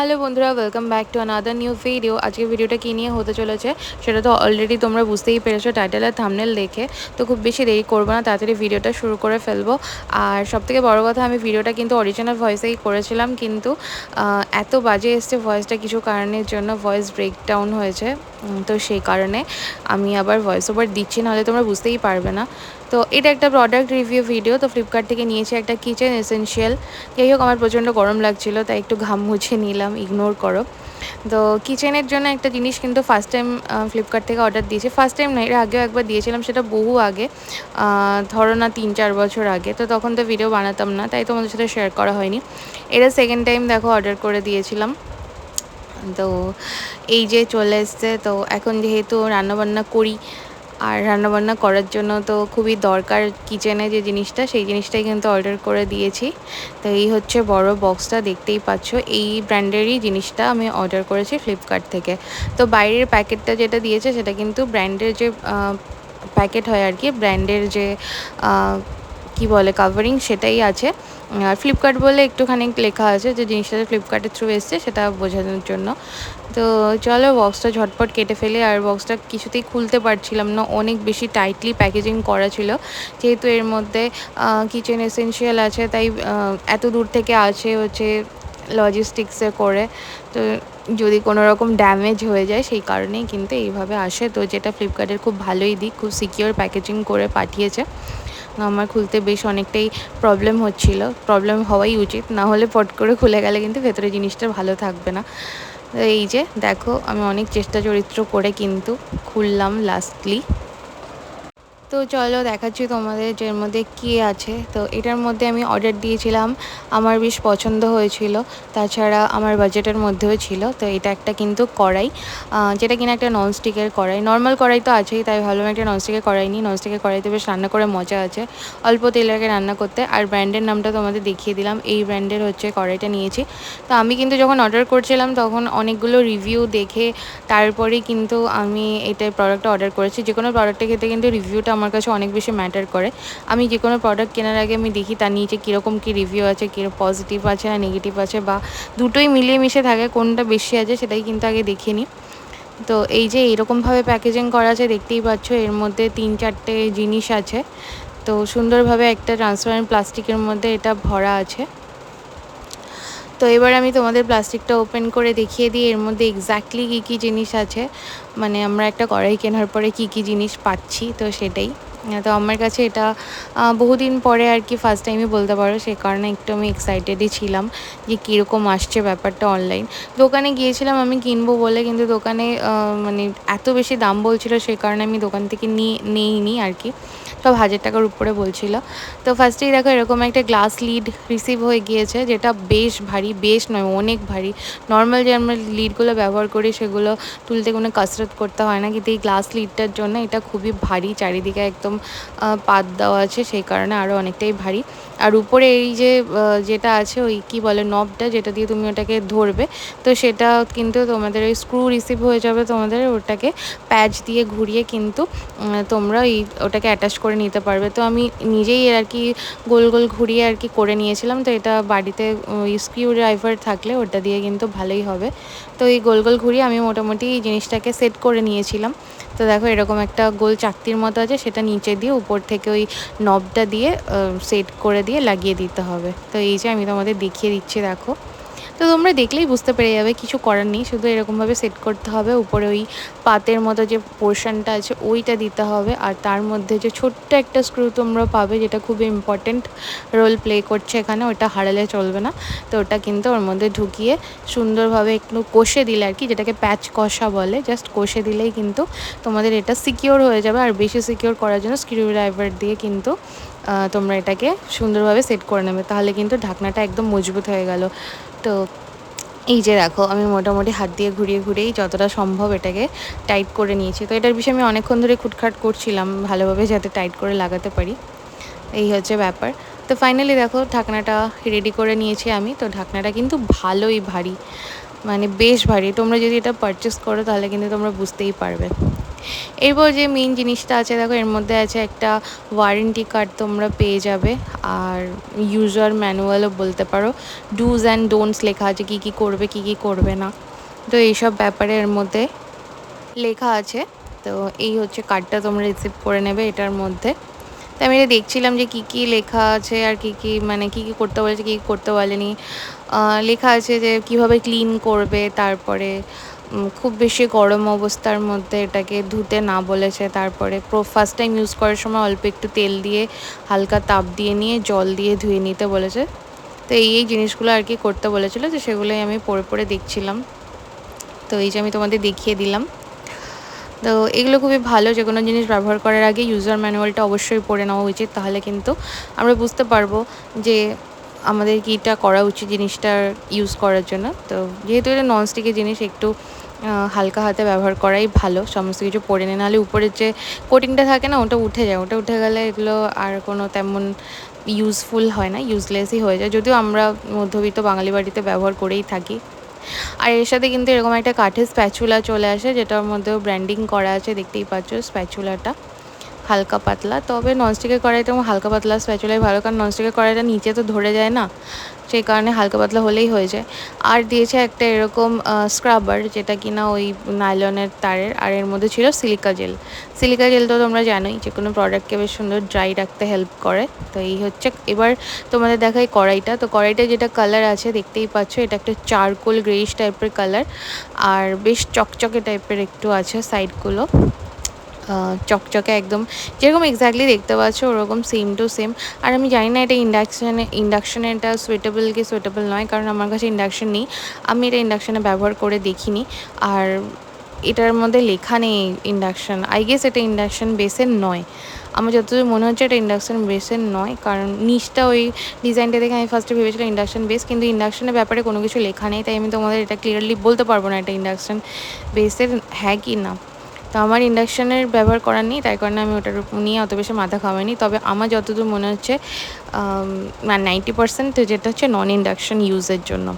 Hello বন্ধুরা, welcome back to another new video. আজকে ভিডিওটা কী নিয়ে হতে চলেছে সেটা তো অলরেডি তোমরা বুঝতেই পেরেছো টাইটেল আর থাম্বনেল দেখে। তো খুব বেশি দেরি করবো না, তাড়াতাড়ি ভিডিওটা শুরু করে ফেলবো। আর সবথেকে বড় কথা, আমি ভিডিওটা কিন্তু অরিজিনাল ভয়েসেই করেছিলাম, কিন্তু এত বাজে এসছে ভয়েসটা কিছু কারণের জন্য, ভয়েস ব্রেকডাউন হয়েছে। তো সেই কারণে আমি আবার ভয়েস ওভার দিচ্ছি, নাহলে তোমরা বুঝতেই পারবে না। তো এটা একটা প্রোডাক্ট রিভিউ ভিডিও। তো ফ্লিপকার্ট থেকে নিয়েছি একটা কিচেন এসেনশিয়াল। যাই হোক, আমার প্রচণ্ড গরম লাগছিল, তাই একটু ঘাম মুছে নিলাম, ইগনোর করো। তো কিচেনের জন্য একটা জিনিস কিন্তু ফার্স্ট টাইম ফ্লিপকার্ট থেকে অর্ডার দিয়েছি। ফার্স্ট টাইম না, এর আগেও একবার দিয়েছিলাম, সেটা বহু আগে, ধরো না 3-4 বছর আগে। তো তখন তো ভিডিও বানাতাম না, তাই তোমাদের সাথে শেয়ার করা হয়নি। এটা সেকেন্ড টাইম দেখো অর্ডার করে দিয়েছিলাম। তো এই যে চলে এসছে। তো এখন যেহেতু রান্নাবান্না করি, আর রান্নাবান্না করার জন্য তো খুবই দরকার কিচেনে যে জিনিসটা, সেই জিনিসটাই কিন্তু অর্ডার করে দিয়েছি। তো এই হচ্ছে বড় বক্সটা, দেখতেই পাচ্ছ। এই ব্র্যান্ডেরই জিনিসটা আমি অর্ডার করেছি ফ্লিপকার্ট থেকে। তো বাইরের প্যাকেটটা যেটা দিয়েছে সেটা কিন্তু ব্র্যান্ডের যে প্যাকেট হয় আর কি, ব্র্যান্ডের যে কি বলে কাভারিং, সেটাই আছে। আর ফ্লিপকার্ট বলে একটুখানি লেখা আছে, যে জিনিসটা ফ্লিপকার্টের থ্রু এসছে সেটা বোঝানোর জন্য। তো চলো বক্সটা ঝটপট কেটে ফেলে। আর বক্সটা কিছুতেই খুলতে পারছিলাম না, অনেক বেশি টাইটলি প্যাকেজিং করা ছিল। যেহেতু এর মধ্যে কিচেন এসেনশিয়াল আছে, তাই এত দূর থেকে আছে হচ্ছে লজিস্টিক্সে করে। তো যদি কোনো রকম ড্যামেজ হয়ে যায়, সেই কারণেই কিন্তু এইভাবে আসে। তো যেটা ফ্লিপকার্টের খুব ভালোই দিক, খুব সিকিওর প্যাকেজিং করে পাঠিয়েছে। আমার খুলতে বেশ অনেকটাই প্রবলেম হচ্ছিল, প্রবলেম হওয়াই উচিত, না হলে পট করে খুলে গেলে কিন্তু ভেতরে জিনিসটা ভালো থাকবে না। এই যে দেখো, আমি অনেক চেষ্টা চরিত্র করে কিন্তু খুললাম লাস্টলি। তো চলো দেখাচ্ছি তোমাদের যে এর মধ্যে কী আছে। তো এটার মধ্যে আমি অর্ডার দিয়েছিলাম, আমার বেশ পছন্দ হয়েছিল, তাছাড়া আমার বাজেটের মধ্যেও ছিল। তো এটা একটা কিন্তু কড়াই, যেটা কিনা একটা ননস্টিকের কড়াই। নর্মাল কড়াই তো আছেই, তাই ভাবলাম একটা ননস্টিকের কড়াই নিই। ননস্টিকের কড়াইতে বেশ রান্না করে মজা আছে, অল্প তেল আগে রান্না করতে। আর ব্র্যান্ডের নামটা তোমাদের দেখিয়ে দিলাম, এই ব্র্যান্ডের হচ্ছে কড়াইটা নিয়েছি। তো আমি কিন্তু যখন অর্ডার করছিলাম তখন অনেকগুলো রিভিউ দেখে তারপরেই কিন্তু আমি এটার প্রোডাক্টটা অর্ডার করেছি। যে কোনো প্রোডাক্টের ক্ষেত্রে কিন্তু রিভিউটা আমার কাছে অনেক বেশি ম্যাটার করে। আমি যে কোনো প্রোডাক্ট কেনার আগে আমি দেখি তার নিচে কীরকম কী রিভিউ আছে, কীরকম পজিটিভ আছে না নেগেটিভ আছে, বা দুটোই মিলিয়ে মিশে থাকে, কোনটা বেশি আছে সেটাই কিন্তু আগে দেখে নিই। তো এই যে এরকমভাবে প্যাকেজিং করা আছে, দেখতেই পাচ্ছ। এর মধ্যে 3-4টে জিনিস আছে। তো সুন্দরভাবে একটা ট্রান্সপারেন্ট প্লাস্টিকের মধ্যে এটা ভরা আছে। তো এবার আমি তোমাদের প্লাস্টিকটা ওপেন করে দেখিয়ে দিই এর মধ্যে এক্স্যাক্টলি কী কী জিনিস আছে, মানে আমরা একটা কড়াই কেনার পরে কী কী জিনিস পাচ্ছি, তো সেটাই। তো আমার কাছে এটা বহুদিন পরে আর কি ফার্স্ট টাইমই বলতে পারো, সেই কারণে একটু আমি এক্সাইটেডই ছিলাম যে কীরকম আসছে ব্যাপারটা। অনলাইন দোকানে গিয়েছিলাম আমি কিনবো বলে, কিন্তু দোকানে মানে এত বেশি দাম বলছিল, সেই কারণে আমি দোকান থেকে নিইনি আর কি। সব 1000 টাকার উপরে বলছিল। তো ফার্স্টেই দেখো এরকম একটা গ্লাস লিড রিসিভ হয়ে গিয়েছে, যেটা বেশ ভারী, বেশ নয় অনেক ভারী। নর্মাল যে আমরা লিডগুলো ব্যবহার করি সেগুলো তুলতে কোনো কসরত করতে হয় না, কিন্তু এই গ্লাস লিডটার জন্য এটা খুবই ভারী। চারিদিকে একদম পাত দেওয়া আছে, সেই কারণে আরও অনেকটাই ভারী। আর উপরে এই যে যেটা আছে ওই কী বলে নবটা, যেটা দিয়ে তুমি ওটাকে ধরবে, তো সেটা কিন্তু তোমাদের ওই স্ক্রু রিসিভ হয়ে যাবে তোমাদের, ওটাকে প্যাচ দিয়ে ঘুরিয়ে কিন্তু তোমরা ওটাকে অ্যাটাচ করে নিতে পারবে। তো আমি নিজেই আর কি গোল গোল ঘুরিয়ে আর কি করে নিয়েছিলাম। তো এটা বাড়িতে স্ক্রু ড্রাইভার থাকলে ওটা দিয়ে কিন্তু ভালোই হবে। তো এই গোল গোল ঘুরিয়ে আমি মোটামুটি এই জিনিসটাকে সেট করে নিয়েছিলাম। তো দেখো এরকম একটা গোল চাকতির মতো আছে, সেটা নিচে দিয়ে উপর থেকে ওই নবটা দিয়ে সেট করে দিয়ে লাগিয়ে দিতে হবে। তো এই যে আমি তোমাদের দেখিয়ে দিচ্ছি, দেখো। তো তোমরা দেখলেই বুঝতে পেরে যাবে, কিছু করার নেই, শুধু এরকমভাবে সেট করতে হবে। উপরে ওই পাতের মতো যে পোর্শনটা আছে ওইটা দিতে হবে, আর তার মধ্যে যে ছোট্ট একটা স্ক্রু তোমরা পাবে, যেটা খুবই ইম্পর্টেন্ট রোল প্লে করছে এখানে, ওটা হারালে চলবে না। তো ওটা কিন্তু ওর মধ্যে ঢুকিয়ে সুন্দরভাবে একটু কষে দিলে আর কি, যেটাকে প্যাচ কষা বলে, জাস্ট কষে দিলেই কিন্তু তোমাদের এটা সিকিওর হয়ে যাবে। আর বেশি সিকিওর করার জন্য স্ক্রু ড্রাইভার দিয়ে কিন্তু তোমরা এটাকে সুন্দরভাবে সেট করে নেবে, তাহলে কিন্তু ঢাকনাটা একদম মজবুত হয়ে গেল। তো এই যে দেখো, আমি মোটামুটি হাত দিয়ে ঘুরিয়ে ঘুরিয়েই যতটা সম্ভব এটাকে টাইট করে নিয়েছি। তো এটার বিষয়ে আমি অনেকক্ষণ ধরে খুটখাট করছিলাম ভালোভাবে, যাতে টাইট করে লাগাতে পারি। এই হচ্ছে ব্যাপার। তো ফাইনালি দেখো ঢাকনাটা রেডি করে নিয়েছি আমি। তো ঢাকনাটা কিন্তু ভালোই ভারী, মানে বেশ ভারী। তোমরা যদি এটা পারচেস করো তাহলে কিন্তু তোমরা বুঝতেই পারবে। এরপর যে মেইন জিনিসটা আছে দেখো, এর মধ্যে আছে একটা ওয়ারেন্টি কার্ড তোমরা পেয়ে যাবে, আর ইউজার ম্যানুয়ালও বলতে পারো। ডুজ অ্যান্ড ডোন্টস লেখা আছে, কী কী করবে কী কী করবে না। তো এইসব ব্যাপারে এর মধ্যে লেখা আছে। তো এই হচ্ছে কার্ডটা তোমরা রিসিভ করে নেবে এটার মধ্যে। তো আমি এটা দেখছিলাম যে কী কী লেখা আছে আর কী কী মানে কী কী করতে বলেছে, কী কী করতে বলেনি। লেখা আছে যে কীভাবে ক্লিন করবে, তারপরে খুব বেশি গরম অবস্থার মধ্যে এটাকে ধুতে না বলেছে। তারপরে ফার্স্ট টাইম ইউজ করার সময় অল্প একটু তেল দিয়ে হালকা তাপ দিয়ে নিয়ে জল দিয়ে ধুয়ে নিতে বলেছে। তো এই জিনিসগুলো আর কি করতে বলেছিলো, তো সেগুলোই আমি পড়ে পড়ে দেখছিলাম। তো এই যে আমি তোমাদের দেখিয়ে দিলাম। তো এগুলো খুবই ভালো, যে কোনো জিনিস ব্যবহার করার আগে ইউজার ম্যানুয়ালটা অবশ্যই পড়ে নেওয়া উচিত, তাহলে কিন্তু আমরা বুঝতে পারবো যে আমাদের কীটা করা উচিত জিনিসটার ইউজ করার জন্য। তো যেহেতু এটা ননস্টিকের জিনিস, একটু হালকা হাতে ব্যবহার করাই ভালো, সমস্ত কিছু পড়ে নিয়ে, নাহলে উপরের যে কোটিংটা থাকে না ওটা উঠে যায়, ওটা উঠে গেলে এগুলো আর কোনো তেমন ইউজফুল হয় না, ইউজলেসই হয়ে যায়। যদিও আমরা মধ্যবিত্ত বাঙালি বাড়িতে ব্যবহার করেই থাকি। আর এর সাথে কিন্তু এরকম একটা কাঠের স্প্যাচুলা চলে আসে, যেটার মধ্যেও ব্র্যান্ডিং করা আছে, দেখতেই পাচ্ছ স্প্যাচুলাটা হালকা পাতলা। তবে ননস্টিকের কড়াইটা হালকা পাতলা স্প্যাচুলাই ভালো, কারণ ননস্টিকের কড়াইটা নিচে তো ধরে যায় না, সেই কারণে হালকা পাতলা হলেই হয়ে যায়। আর দিয়েছে একটা এরকম স্ক্রাবার, যেটা কিনা ওই নাইলনের তারের, আর এর মধ্যে ছিল সিলিকা জেল। সিলিকা জেল তো তোমরা জানোই যে কোনো প্রোডাক্টকে বেশ সুন্দর ড্রাই রাখতে হেল্প করে। তো এই হচ্ছে, এবার তোমাদের দেখাই কড়াইটা। তো কড়াইটা যেটা কালার আছে দেখতেই পাচ্ছ, এটা একটা চারকোল গ্রেইশ টাইপের কালার, আর বেশ চকচকে টাইপের একটু আছে সাইডগুলো, চকচকে একদম যেরকম এক্স্যাক্টলি দেখতে পাচ্ছ ওরকম সেম টু সেম। আর আমি জানি না এটা ইন্ডাকশানে এটা সুইটেবল কি সুইটেবল নয়, কারণ আমার কাছে ইন্ডাকশান নেই, আমি এটা ইন্ডাকশানে ব্যবহার করে দেখিনি। আর এটার মধ্যে লেখা নেই ইন্ডাকশান, আই গেস এটা ইন্ডাকশান বেসের নয়, আমার যতদূর মনে হচ্ছে এটা ইন্ডাকশান বেসের নয়, কারণ নিচটা ওই ডিজাইনটা দেখে আমি ফার্স্টে ভেবেছিলাম ইন্ডাকশান বেস, কিন্তু ইন্ডাকশানের ব্যাপারে কোনো কিছু লেখা নেই, তাই আমি তোমাদের এটা ক্লিয়ারলি বলতে পারবো না এটা ইন্ডাকশান বেসের হ্যাঁ কি না। তো আমার ইন্ডাকশানের ব্যবহার করার নেই, তাই কারণে আমি ওটার নিয়ে অত বেশি মাথা খাওয়াইনি। তবে আমার যতদূর মনে হচ্ছে 90% যেটা হচ্ছে নন ইন্ডাকশান ইউজের জন্য।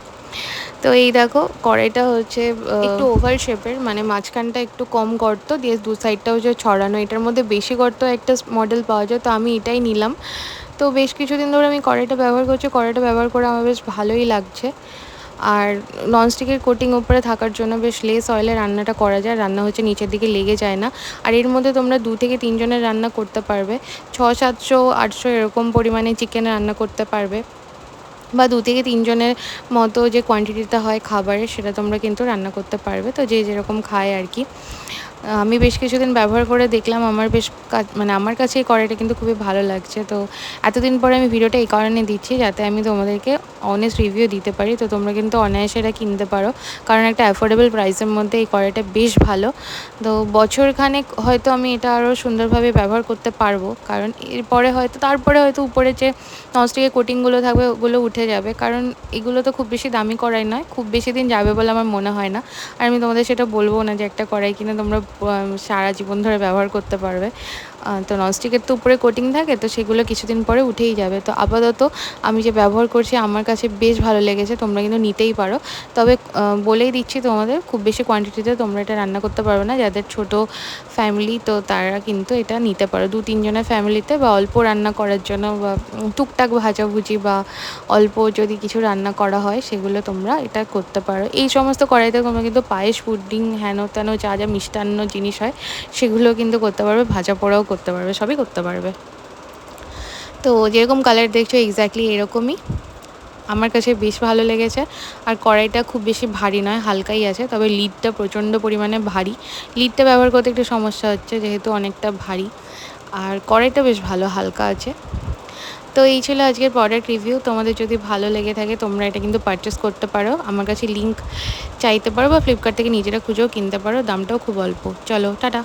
তো এই দেখো কড়াইটা হচ্ছে একটু ওভাল শেপের, মানে মাঝখানটা একটু কম গর্ত দিয়ে দু সাইডটা হচ্ছে ছড়ানো। এটার মধ্যে বেশি গর্ত একটা মডেল পাওয়া যায়, তো আমি এটাই নিলাম। তো বেশ কিছুদিন ধরে আমি কড়াইটা ব্যবহার করছি, কড়াইটা ব্যবহার করে আমার বেশ ভালোই লাগছে। আর ননস্টিকের কোটিং উপরে থাকার জন্য বেশ লেস অয়েলে রান্নাটা করা যায়, রান্না হচ্ছে নিচের দিকে লেগে যায় না। আর এর মধ্যে তোমরা 2 থেকে 3 জনের রান্না করতে পারবে, 600, 700 এরকম পরিমাণে চিকেন রান্না করতে পারবে, বা 2 থেকে 3 জনের মতো যে কোয়ান্টিটিটা হয় খাবারের সেটা তোমরা কিন্তু রান্না করতে পারবে। তো যে যেরকম খায় আর কি। আমি বেশ কিছুদিন ব্যবহার করে দেখলাম, আমার বেশ মানে আমার কাছে এই কড়াইটা কিন্তু খুবই ভালো লাগছে। তো এতদিন পরে আমি ভিডিওটা এই কারণে দিচ্ছি, যাতে আমি তোমাদেরকে অনেস্ট রিভিউ দিতে পারি। তো তোমরা কিন্তু অনায়াসে এটা কিনতে পারো, কারণ একটা অ্যাফোর্ডেবল প্রাইসের মধ্যে এই কড়াইটা বেশ ভালো। তো বছরখানেক হয়তো আমি এটা আরও সুন্দরভাবে ব্যবহার করতে পারবো, কারণ এরপরে হয়তো তারপরে হয়তো উপরে যে ননস্টিকের কোটিংগুলো থাকবে ওগুলো উঠে যাবে, কারণ এগুলো তো খুব বেশি দামি কড়াই নয়, খুব বেশি দিন যাবে বলে আমার মনে হয় না। আর আমি তোমাদের সেটা বলবো না যে একটা কড়াই কিনে তোমরা সারা জীবন ধরে ব্যবহার করতে পারবে। তো ননস্টিকের তো উপরে কোটিং থাকে, তো সেগুলো কিছুদিন পরে উঠেই যাবে। তো আপাতত আমি যে ব্যবহার করছি আমার কাছে বেশ ভালো লেগেছে, তোমরা কিন্তু নিতেই পারো। তবে বলেই দিচ্ছি তোমাদের, খুব বেশি কোয়ান্টিটিতে তোমরা এটা রান্না করতে পারবে না। যাদের ছোট ফ্যামিলি তো তারা কিন্তু এটা নিতে পারো, 2-3 জনের ফ্যামিলিতে, বা অল্প রান্না করার জন্য, বা টুকটাক ভাজাভুজি বা অল্প যদি কিছু রান্না করা হয় সেগুলো তোমরা এটা করতে পারো। এই সমস্ত কড়াইতে তোমরা কিন্তু পায়েস, পুডিং, হেন তেন যা যা মিষ্টান্ন জিনিস হয় সেগুলো কিন্তু করতে পারবে, ভাজা পোড়াও করতে পারবে, সবই করতে পারবে। তো যেরকম কালার দেখছো এক্স্যাক্টলি এরকমই আমার কাছে বেশ ভালো লেগেছে। আর কড়াইটা খুব বেশি ভারী নয়, হালকাই আছে, তবে লিডটা প্রচণ্ড পরিমাণে ভারী। লিডটা ব্যবহার করতে একটু সমস্যা হচ্ছে যেহেতু অনেকটা ভারী, আর কড়াইটা বেশ ভালো হালকা আছে। তো এই ছিল আজকের প্রোডাক্ট রিভিউ। তোমাদের যদি ভালো লেগে থাকে তোমরা এটা কিন্তু পারচেস করতে পারো, আমার কাছে লিঙ্ক চাইতে পারো, বা ফ্লিপকার্ট থেকে নিজেরা খুঁজেও কিনতে পারো, দামটাও খুব অল্প। চলো টাটা।